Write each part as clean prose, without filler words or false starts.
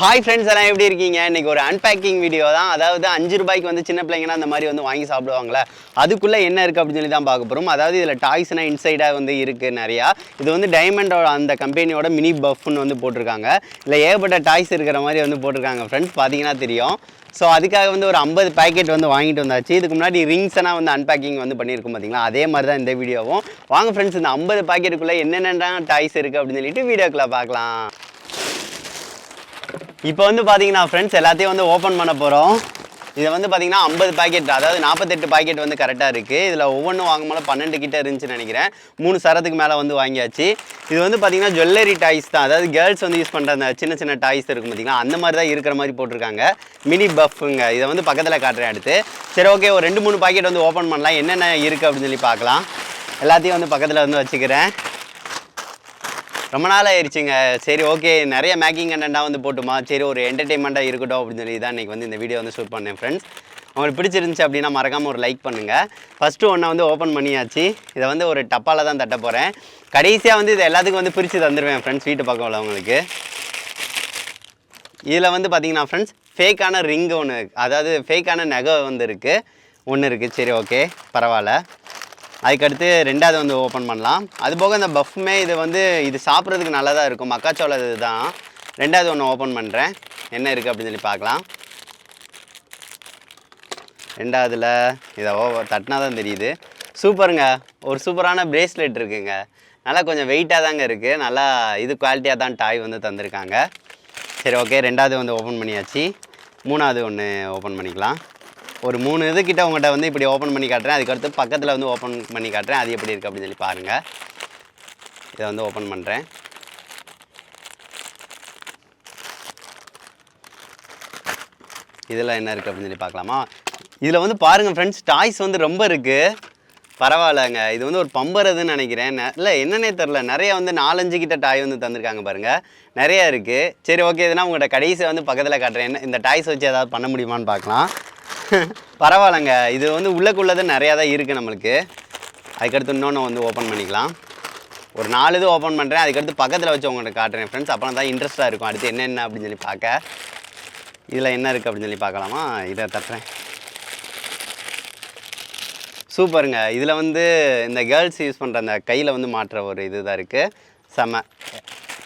Hi friends எல்லாம் எப்படி இருக்கீங்க? இன்றைக்கி ஒரு அன்பேக்கிங் வீடியோ தான். அதாவது 5 ரூபாய்க்கு வந்து சின்ன பிள்ளைங்கன்னா அந்த மாதிரி வந்து வாங்கி சாப்பிடுவாங்களே, அதுக்குள்ளே என்ன இருக்குது அப்படின்னு சொல்லி தான் பார்க்க போகிறோம். அதாவது இதில் டாய்ஸ்னால் இன்சைடாக வந்து இருக்குது நிறையா. இது வந்து டைமண்டோட அந்த கம்பெனியோட மினி பஃப்னு வந்து போட்டிருக்காங்க. இல்லை ஏகப்பட்ட டாய்ஸ் இருக்கிற மாதிரி வந்து போட்டிருக்காங்க ஃப்ரெண்ட்ஸ், பார்த்தீங்கன்னா தெரியும். ஸோ அதுக்காக வந்து ஒரு 50 பேக்கெட் வந்து வாங்கிட்டு வந்தாச்சு. இதுக்கு முன்னாடி ரிங்ஸ்னால் வந்து அன்பேக்கிங் வந்து பண்ணியிருக்கோம் பார்த்தீங்களா, அதே மாதிரி தான் இந்த வீடியோவும். வாங்க ஃப்ரெண்ட்ஸ், இந்த 50 பேக்கெட்டுக்குள்ளே என்னென்ன டாய்ஸ் இருக்குது அப்படின்னு சொல்லிட்டு வீடியோக்குள்ளே பார்க்கலாம். இப்போ வந்து பார்த்தீங்கன்னா ஃப்ரெண்ட்ஸ் எல்லாத்தையும் வந்து ஓப்பன் பண்ண போகிறோம். இதை வந்து பார்த்தீங்கன்னா 50 பேக்கெட், அதாவது 48 பேக்கெட் வந்து கரெக்டாக இருக்குது. இதில் ஒவ்வொன்றும் வாங்கும்போது 12 கிட்ட இருந்துச்சுன்னு நினைக்கிறேன். 3 சரத்துக்கு மேலே வந்து வாங்கியாச்சு. இது வந்து பார்த்தீங்கன்னா ஜுவல்லரி டாய்ஸ் தான், அதாவது கேர்ள்ஸ் வந்து யூஸ் பண்ணுற அந்த சின்ன சின்ன டாய்ஸ் இருக்கும் பார்த்தீங்கன்னா, அந்த மாதிரி தான் இருக்கிற மாதிரி போட்டிருக்காங்க. மினி பஃப்புங்க. இதை வந்து பக்கத்தில் காட்டுறேன் அடுத்து. சரி ஓகே, ஒரு 2-3 பேக்கெட் வந்து ஓப்பன் பண்ணலாம், என்னென்ன இருக்குது அப்படின்னு சொல்லி பார்க்கலாம். எல்லாத்தையும் வந்து பக்கத்தில் வந்து வச்சுக்கிறேன். ரொம்ப நாள் ஆயிடுச்சுங்க. சரி ஓகே, நிறைய மேக்கிங் கண்டென்ட்டாக வந்து போட்டுமா, சரி ஒரு என்டர்டெயின்மெண்ட்டாக இருக்கட்டும் அப்படின்னு சொல்லி தான் இன்றைக்கி வந்து இந்த வீடியோ வந்து ஷூட் பண்ணேன் ஃப்ரெண்ட்ஸ். உங்களுக்கு பிடிச்சிருந்துச்சு அப்படின்னா மறக்காமல் ஒரு லைக் பண்ணுங்கள். ஃபஸ்ட்டு ஒன்றை வந்து ஓப்பன் பண்ணியாச்சு. இதை வந்து ஒரு டப்பாவில் தான் தட்ட போகிறேன். கடைசியாக வந்து இதை எல்லாத்துக்கும் வந்து பிரித்து தந்துடுவேன் ஃப்ரெண்ட்ஸ், வீட்டு பக்கம் உள்ளவங்களுக்கு. இதில் வந்து பார்த்திங்கன்னா ஃப்ரெண்ட்ஸ் ஃபேக்கான ரிங்கு ஒன்று, அதாவது ஃபேக்கான நகை வந்து இருக்குது, ஒன்று இருக்குது. சரி ஓகே, பரவாயில்ல. அதுக்கடுத்து ரெண்டாவது வந்து ஓப்பன் பண்ணலாம். அதுபோக இந்த பஃப்மே இது வந்து இது சாப்பிட்றதுக்கு நல்லா தான் இருக்கும், மக்காச்சோளம் இது தான். ரெண்டாவது ஒன்று ஓப்பன் பண்ணுறேன், என்ன இருக்குது அப்படின்னு சொல்லி பார்க்கலாம். ரெண்டாவதில் இதை தட்டினா தான் தெரியுது. சூப்பருங்க, ஒரு சூப்பரான பிரேஸ்லெட் இருக்குங்க. நல்லா கொஞ்சம் வெயிட்டாக தாங்க இருக்குது, நல்லா இது குவாலிட்டியாக தான் டாய் வந்து தந்திருக்காங்க. சரி ஓகே, ரெண்டாவது வந்து ஓப்பன் பண்ணியாச்சு. மூணாவது ஒன்று ஓப்பன் பண்ணிக்கலாம். ஒரு 3 இதுக்கிட்ட உங்கள்கிட்ட வந்து இப்படி ஓப்பன் பண்ணி காட்டுறேன். அதுக்கடுத்து பக்கத்தில் வந்து ஓப்பன் பண்ணி காட்டுறேன், அது எப்படி இருக்குது அப்படின்னு சொல்லி பாருங்கள். இதை வந்து ஓப்பன் பண்ணுறேன். இதில் என்ன இருக்குது அப்படின்னு சொல்லி பார்க்கலாமா. இதில் வந்து பாருங்கள் ஃப்ரெண்ட்ஸ், டாய்ஸ் வந்து ரொம்ப இருக்குது. பரவாயில்லைங்க, இது வந்து ஒரு பம்பறதுன்னு நினைக்கிறேன். இல்லை என்னன்னே தெரில, நிறைய வந்து 4-5 கிட்ட டாய் வந்து தந்திருக்காங்க பாருங்கள், நிறையா இருக்குது. சரி ஓகே, இதுனா உங்கள்கிட்ட கடைசியை வந்து பக்கத்தில் காட்டுறேன். என்ன இந்த டாய்ஸ் வச்சு ஏதாவது பண்ண முடியுமான்னு பார்க்கலாம். பரவாயில்லைங்க, இது வந்து உள்ளக்குள்ளது நிறையா தான் இருக்குது நம்மளுக்கு. அதுக்கடுத்து இன்னொன்று வந்து ஓப்பன் பண்ணிக்கலாம். ஒரு 4 இது ஓப்பன் பண்ணுறேன், அதுக்கடுத்து பக்கத்தில் வச்சு உங்கள்கிட்ட காட்டுறேன் ஃப்ரெண்ட்ஸ், அப்புறம் தான் இன்ட்ரெஸ்ட்டாக இருக்கும் அடுத்து என்ன அப்படின்னு சொல்லி பார்க்க. இதில் என்ன இருக்குது அப்படின்னு சொல்லி பார்க்கலாமா. இதை தட்டுறேன். சூப்பருங்க, இதில் வந்து இந்த கேர்ள்ஸ் யூஸ் பண்ணுற அந்த கையில் வந்து மாட்டுற ஒரு இது தான் இருக்குது. செம்ம,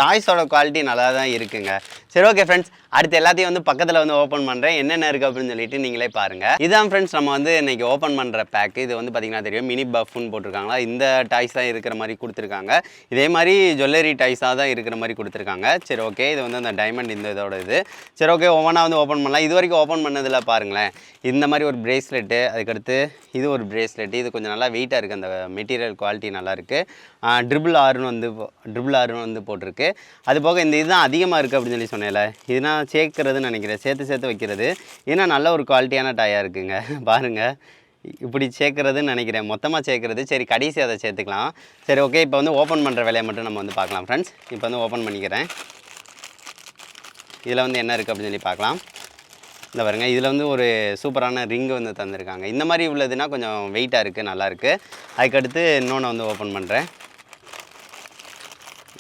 டாய்ஸோட குவாலிட்டி நல்லா தான் இருக்குங்க. சரி ஓகே ஃப்ரெண்ட்ஸ், அடுத்து எல்லாத்தையும் வந்து பக்கத்தில் வந்து ஓப்பன் பண்ணுறேன், என்னென்ன இருக்குது அப்படின்னு சொல்லிட்டு நீங்களே பாருங்கள். இதான் ஃப்ரெண்ட்ஸ் நம்ம வந்து இன்றைக்கி ஓப்பன் பண்ணுற பேக்கு. இது வந்து பார்த்திங்கன்னா தெரியும், மினி பஃப்னு போட்டிருக்காங்களா, இந்த டாய்ஸ் தான் இருக்கிற மாதிரி கொடுத்துருக்காங்க. இதே மாதிரி ஜுவல்லரி டாய்ஸாக தான் இருக்கிற மாதிரி கொடுத்துருக்காங்க. சரி ஓகே, இது வந்து அந்த டைமண்ட் இந்த இதோட இது. சரி ஓகே, ஒவ்வொன்றா வந்து ஓப்பன் பண்ணலாம். இது வரைக்கும் ஓப்பன் பண்ணதில் பாருங்களேன், இந்த மாதிரி ஒரு பிரேஸ்லெட்டு, அதுக்கடுத்து இது ஒரு பிரேஸ்லெட்டு. இது கொஞ்சம் நல்லா வெயிட்டாக இருக்குது, அந்த மெட்டீரியல் குவாலிட்டி நல்லாயிருக்கு. ட்ரிபிள் ஆர்னு வந்து போட்டிருக்கு. அது போக இந்த இதுதான் அதிகமாக இருக்குது அப்படின்னு சொல்லி சொன்னேன்ல, இதுனா சேர்க்குறதுன்னு நினைக்கிறேன், சேர்த்து வைக்கிறது. ஏன்னா நல்ல ஒரு குவாலிட்டியான டாயாக இருக்குங்க. பாருங்கள், இப்படி சேர்க்குறதுன்னு நினைக்கிறேன், மொத்தமாக சேர்க்குறது. சரி கடைசி அதை சேர்த்துக்கலாம். சரி ஓகே, இப்போ வந்து ஓப்பன் பண்ணுற வேலையை மட்டும் நம்ம வந்து பார்க்கலாம் ஃப்ரெண்ட்ஸ். இப்போ வந்து ஓப்பன் பண்ணிக்கிறேன். இதில் வந்து என்ன இருக்குது அப்படின்னு சொல்லி பார்க்கலாம். இந்த பாருங்கள், இதில் வந்து ஒரு சூப்பரான ரிங்கு வந்து தந்திருக்காங்க. இந்த மாதிரி உள்ளதுன்னா கொஞ்சம் வெயிட்டாக இருக்குது, நல்லாயிருக்கு. அதுக்கடுத்து இன்னொன்று வந்து ஓப்பன் பண்ணுறேன்.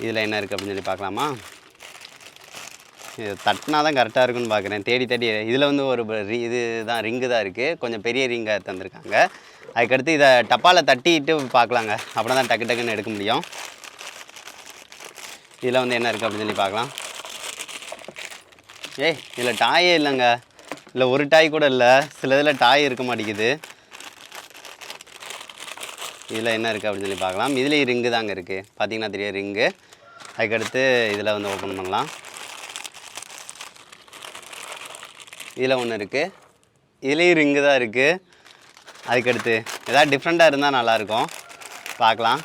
இதில் என்ன இருக்குது அப்படின்னு சொல்லி பார்க்கலாமா. இது தட்டினா தான் கரெக்டாக இருக்குன்னு பார்க்குறேன், தேடி இதில் வந்து ஒரு இது தான் ரிங்கு தான் இருக்குது, கொஞ்சம் பெரிய ரிங்காக தந்திருக்காங்க. அதுக்கடுத்து இதை டப்பாவில் தட்டிட்டு பார்க்கலாங்க, அப்படின்னா தான் டக்குன்னு எடுக்க முடியும். இதில் வந்து என்ன இருக்குது அப்படின்னு சொல்லி பார்க்கலாம். இதில் டாயே இல்லைங்க, இல்லை ஒரு டாய் கூட இல்லை, சில இதில் டாய் இருக்க மாட்டேங்குது. இதில் என்ன இருக்குது அப்படின்னு சொல்லி பார்க்கலாம். இதுலேயும் ரிங்கு தாங்க இருக்குது, பார்த்திங்கன்னா தெரியும் ரிங்கு. அதுக்கடுத்து இதில் வந்து ஓப்பன் பண்ணலாம். இதில் ஒன்று இருக்குது, இதுலேயும் ரிங்கு தான் இருக்குது. அதுக்கடுத்து எதாவது டிஃப்ரெண்ட்டாக இருந்தால் நல்லாயிருக்கும், பார்க்கலாம்.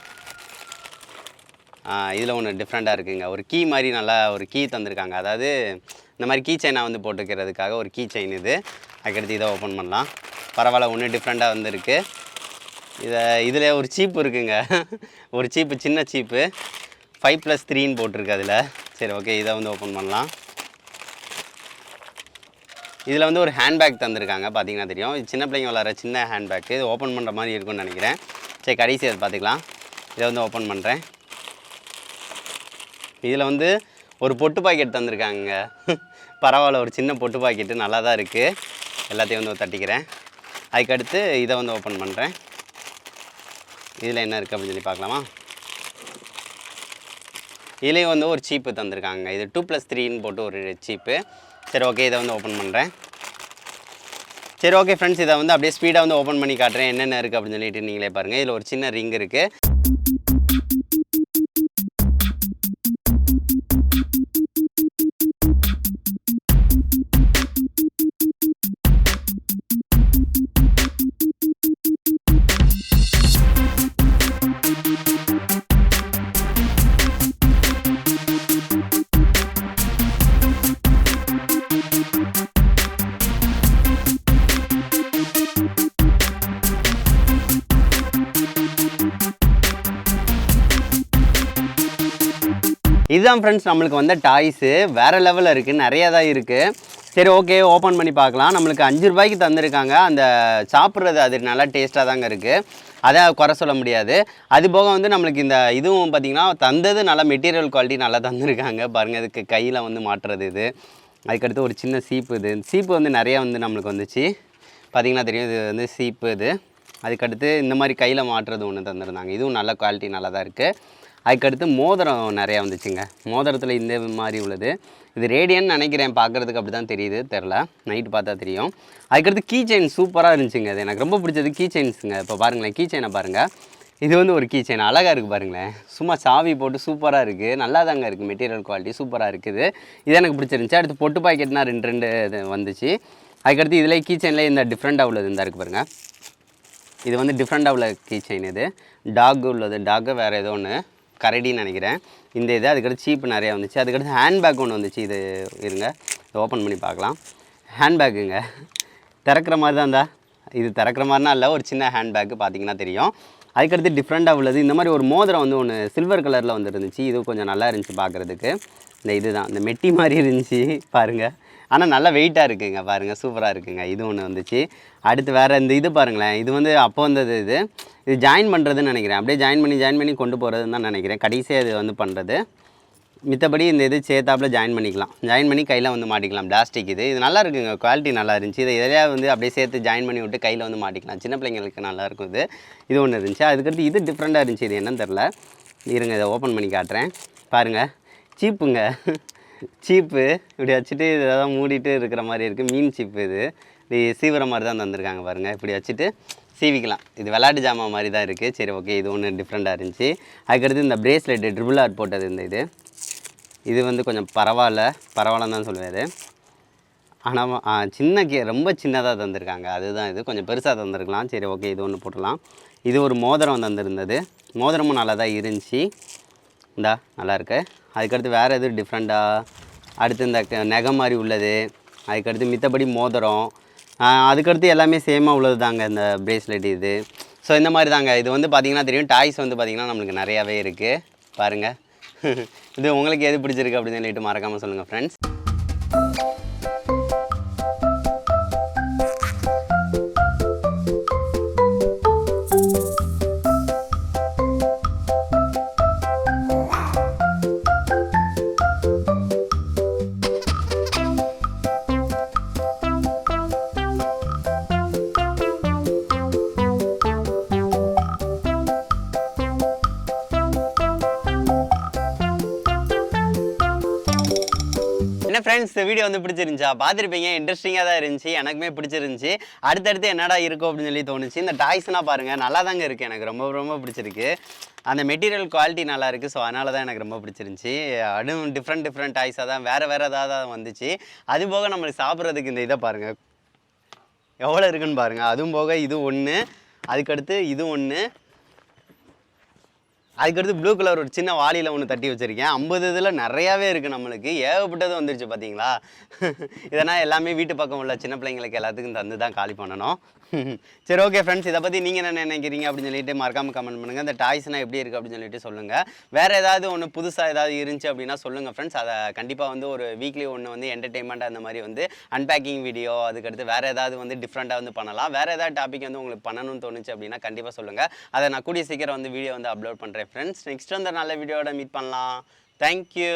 இதில் ஒன்று டிஃப்ரெண்ட்டாக இருக்குங்க, ஒரு கீ மாதிரி நல்லா ஒரு கீ தந்திருக்காங்க, அதாவது இந்த மாதிரி கீ செயினாக வந்து போட்டுக்கிறதுக்காக ஒரு கீ செயின் இது. அதுக்கடுத்து இதை ஓப்பன் பண்ணலாம். பரவாயில்ல, ஒன்று டிஃப்ரெண்ட்டாக வந்துருக்கு. இதில் ஒரு சீப்பு இருக்குங்க, ஒரு சீப்பு, சின்ன சீப்பு 5+3ன்னு போட்டிருக்கு அதில். சரி ஓகே, இதை வந்து ஓப்பன் பண்ணலாம். இதில் வந்து ஒரு ஹேண்ட்பேக் தந்திருக்காங்க, பார்த்தீங்கன்னா தெரியும். இது சின்ன பிள்ளைங்க விளாட்ற சின்ன ஹேண்ட்பேக்கு, இது ஓப்பன் பண்ணுற மாதிரி இருக்குன்னு நினைக்கிறேன். சரி கடைசி அதை பார்த்துக்கலாம். இதை வந்து ஓப்பன் பண்ணுறேன். இதில் வந்து ஒரு பொட்டு பாக்கெட் தந்திருக்காங்க, பரவாயில்ல, ஒரு சின்ன பொட்டு பாக்கெட்டு நல்லா தான் இருக்குது. எல்லாத்தையும் வந்து தட்டிக்கிறேன். அதுக்கடுத்து இதை வந்து ஓப்பன் பண்ணுறேன். இதில் என்ன இருக்குது அப்படின்னு சொல்லி பார்க்கலாமா? இதுலேயும் வந்து ஒரு சீப்பு தந்திருக்காங்க. இது 2+3ன்னு போட்டு ஒரு சீப்பு. சரி ஓகே, இதை வந்து ஓப்பன் பண்ணுறேன். சரி ஓகே ஃப்ரெண்ட்ஸ், இதை வந்து அப்படியே ஸ்பீடாக வந்து ஓப்பன் பண்ணி காட்டுறேன் என்னென்ன இருக்குது அப்படின்னு சொல்லிட்டு நீங்களே பாருங்கள். இதில் ஒரு சின்ன ரிங் இருக்குது. இதுதான் ஃப்ரெண்ட்ஸ் நம்மளுக்கு வந்த டாய்ஸு. வேறு லெவலில் இருக்குது, நிறையா தான் இருக்குது. சரி ஓகே, ஓப்பன் பண்ணி பார்க்கலாம். நம்மளுக்கு 5 ரூபாய்க்கு தந்திருக்காங்க. அந்த சாப்பிட்றது அது நல்லா டேஸ்ட்டாக தாங்க இருக்குது, அதை குறை சொல்ல முடியாது. அது போக வந்து நம்மளுக்கு இந்த இதுவும் பார்த்திங்கன்னா தந்தது நல்லா மெட்டீரியல் குவாலிட்டி நல்லா தந்திருக்காங்க. பாருங்கள், இதுக்கு கையில் வந்து மாட்டுறது இது. அதுக்கடுத்து ஒரு சின்ன சீப்பு. இது சீப்பு வந்து நிறையா வந்து நம்மளுக்கு வந்துச்சு, பார்த்திங்கன்னா தெரியும். இது வந்து சீப்பு இது. அதுக்கடுத்து இந்த மாதிரி கையில் மாட்டுறது ஒன்று தந்துருந்தாங்க. இதுவும் நல்ல குவாலிட்டி நல்லா தான் இருக்குது. அதுக்கடுத்து மோதிரம் நிறையா வந்துச்சுங்க. மோதிரத்தில் இந்த மாதிரி உள்ளது. இது ரேடியன்னு நினைக்கிறேன், பார்க்குறதுக்கு அப்படி தான் தெரியுது, தெரில, நைட்டு பார்த்தா தெரியும். அதுக்கடுத்து கீ செயின் சூப்பராக இருந்துச்சுங்க. அது எனக்கு ரொம்ப பிடிச்சது கீ செயின்ஸுங்க. இப்போ பாருங்களேன், கீ செயினை பாருங்கள். இது வந்து ஒரு கீ செயின் அழகாக இருக்குது பாருங்களேன். சும்மா சாவி போட்டு சூப்பராக இருக்குது, நல்லா தாங்க இருக்குது, மெட்டீரியல் குவாலிட்டி சூப்பராக இருக்குது. இது எனக்கு பிடிச்சிருந்துச்சி. அடுத்து பொட்டு பாக்கெட்னா 2 இது வந்துச்சு. அதுக்கடுத்து இதில் கீ செயினில் இந்த டிஃப்ரெண்ட்டாக உள்ளது இந்த இருக்குது பாருங்கள். இது வந்து டிஃப்ரெண்ட்டாக உள்ள கீ செயின். இது டாக் உள்ளது, டாக்கு வேறு ஏதோ ஒன்று கரடின்னு நினைக்கிறேன் இந்த இது. அதுக்கடுத்து சீப்பு நிறையா வந்துச்சு. அதுக்கடுத்து ஹேண்ட்பேக் ஒன்று வந்துச்சு. இது இருங்க, ஓப்பன் பண்ணி பார்க்கலாம். ஹேண்ட்பேக்குங்க, திறக்கிற மாதிரி தான் இருந்தா. இது திறக்கிற மாதிரினா இல்லை, ஒரு சின்ன ஹேண்ட்பேக்கு பார்த்தீங்கன்னா தெரியும். அதுக்கடுத்து டிஃப்ரெண்ட்டாக உள்ளது இந்த மாதிரி ஒரு மோதிரம் வந்து ஒன்று சில்வர் கலரில் வந்து இருந்துச்சு. இது கொஞ்சம் நல்லா இருந்துச்சு பார்க்குறதுக்கு. இந்த இது தான், இந்த மெட்டி மாதிரி இருந்துச்சு பாருங்கள். ஆனால் நல்லா வெயிட்டாக இருக்குங்க, பாருங்கள் சூப்பராக இருக்குங்க. இது ஒன்று வந்துச்சு. அடுத்து வேறு இந்த இது பாருங்களேன். இது வந்து அப்போ வந்தது. இது ஜாயின் பண்ணுறதுன்னு நினைக்கிறேன். அப்படியே ஜாயின் பண்ணி கொண்டு போகிறதுன்னு தான் நினைக்கிறேன். கடைசியாக இது வந்து பண்ணுறது. மித்தபடி இந்த இது சேர்த்தாப்பில் ஜாயின் பண்ணிக்கலாம். ஜாயின் பண்ணி கையில் வந்து மாட்டிக்கலாம். பிளாஸ்டிக் இது நல்லா இருக்குங்க, குவாலிட்டி நல்லா இருந்துச்சு. இதை எதையா வந்து அப்படியே சேர்த்து ஜாயின் பண்ணி விட்டு கையில் வந்து மாட்டிக்கலாம். சின்ன பிள்ளைங்களுக்கு நல்லாயிருக்கும் இது. இது ஒன்று இருந்துச்சு. அதுக்கடுத்து இது டிஃப்ரெண்ட்டாக இருந்துச்சு. இது என்னன்னு தெரில, இருங்க இதை ஓப்பன் பண்ணி காட்டுறேன். பாருங்கள், சீப்புங்க, சீப்பு இப்படி வச்சுட்டு இதெல்லாம் மூடிட்டு இருக்கிற மாதிரி இருக்குது. மீன் சீப்பு இது. இது சீவிர மாதிரி தான் தந்திருக்காங்க பாருங்கள். இப்படி வச்சுட்டு சீவிக்கலாம். இது விளையாட்டு ஜாமான் மாதிரி தான் இருக்குது. சரி ஓகே, இது ஒன்று டிஃப்ரெண்ட்டாக இருந்துச்சு. அதுக்கடுத்து இந்த பிரேஸ்லெட்டு ட்ரிபிள் ஆர்ட் போட்டது இந்த இது வந்து கொஞ்சம் பரவாயில்லன்னு தான் சொல்லுவார். ஆனால் ரொம்ப சின்னதாக தந்திருக்காங்க. அதுதான் இது கொஞ்சம் பெருசாக தந்திருக்கலாம். சரி ஓகே, இது ஒன்று போட்டலாம். இது ஒரு மோதிரம் தந்திருந்தது. மோதிரமும் நல்லா தான் இருந்துச்சு. இந்தா நல்லாயிருக்கு. அதுக்கடுத்து வேறு எது டிஃப்ரெண்ட்டாக, அடுத்து இந்த நகை மாதிரி உள்ளது. அதுக்கடுத்து மித்தபடி மோதிரம். அதுக்கடுத்து எல்லாமே சேமாக உள்ளது தாங்க இந்த பிரேஸ்லெட் இது. ஸோ இந்த மாதிரி தாங்க. இது வந்து பார்த்திங்கன்னா தெரியும், டாய்ஸ் வந்து பார்த்திங்கன்னா நம்மளுக்கு நிறையாவே இருக்குது பாருங்கள். இது உங்களுக்கு எது பிடிச்சிருக்கு அப்படின்னு சொல்லிட்டு மறக்காமல் சொல்லுங்கள் ஃப்ரெண்ட்ஸ். என்ன ஃப்ரெண்ட்ஸ், இந்த வீடியோ வந்து பிடிச்சிருந்துச்சா? பார்த்துருப்பீங்க, இன்ட்ரெஸ்டிங்காக தான் இருந்துச்சு. எனக்குமே பிடிச்சிருந்துச்சி. அடுத்தடுத்து என்னடா இருக்கும் அப்படின்னு சொல்லி தோணுச்சு. இந்த டாய்ஸ்னால் பாருங்கள், நல்லா தாங்க இருக்குது. எனக்கு ரொம்ப பிடிச்சிருக்கு. அந்த மெட்டீரியல் குவாலிட்டி நல்லா இருக்குது. ஸோ அதனால தான் எனக்கு ரொம்ப பிடிச்சிருந்துச்சி. அதுவும் டிஃப்ரெண்ட் டாய்ஸாக தான் வேறு ஏதாவது வந்துச்சு. அது போக நம்மளுக்கு சாப்பிட்றதுக்கு இந்த இதை பாருங்கள் எவ்வளோ இருக்குன்னு பாருங்கள். அதுவும் போக இது ஒன்று, அதுக்கடுத்து இது ஒன்று, அதுக்கடுத்து ப்ளூ கலர் ஒரு சின்ன வாளியில் ஒன்று தட்டி வச்சுருக்கேன். 50 இதில் நிறையாவே இருக்குது. நம்மளுக்கு ஏகப்பட்டது வந்துருச்சு பார்த்தீங்களா. இதனால் எல்லாமே வீட்டு பக்கம் உள்ள சின்ன பிள்ளைங்களுக்கு எல்லாத்துக்கும் தந்து தான் காலி பண்ணணும். சரி ஓகே ஃப்ரெண்ட்ஸ், இதை பற்றி நீங்கள் என்ன நினைக்கிறீங்க அப்படின்னு சொல்லிட்டு மறக்காமல் கமெண்ட் பண்ணுங்கள். இந்த டாய்ஸ்னால் எப்படி இருக்குது அப்படின்னு சொல்லிட்டு சொல்லுங்கள். வேறு ஏதாவது ஒன்று புதுசாக ஏதாவது இருந்துச்சு அப்படின்னா சொல்லுங்கள் ஃப்ரெண்ட்ஸ். அதை கண்டிப்பாக வந்து ஒரு வீக்லி ஒன்று வந்து என்டர்டெயின்மெண்ட்டாக அந்த மாதிரி வந்து அன்பேக்கிங் வீடியோ, அதுக்கடுத்து வேறு ஏதாவது வந்து டிஃப்ரெண்ட்டாக வந்து பண்ணலாம். வேறு ஏதாவது டாபிக் வந்து உங்களுக்கு பண்ணணும்னு தோணுச்சு அப்படின்னா கண்டிப்பாக சொல்லுங்கள். அதை நான் கூடிய சீக்கிரம் வந்து வீடியோ வந்து அப்லோட் பண்ணுறேன் ஃப்ரெண்ட்ஸ். நெக்ஸ்ட் வந்து நல்ல வீடியோட மீட் பண்ணலாம். தேங்க்யூ.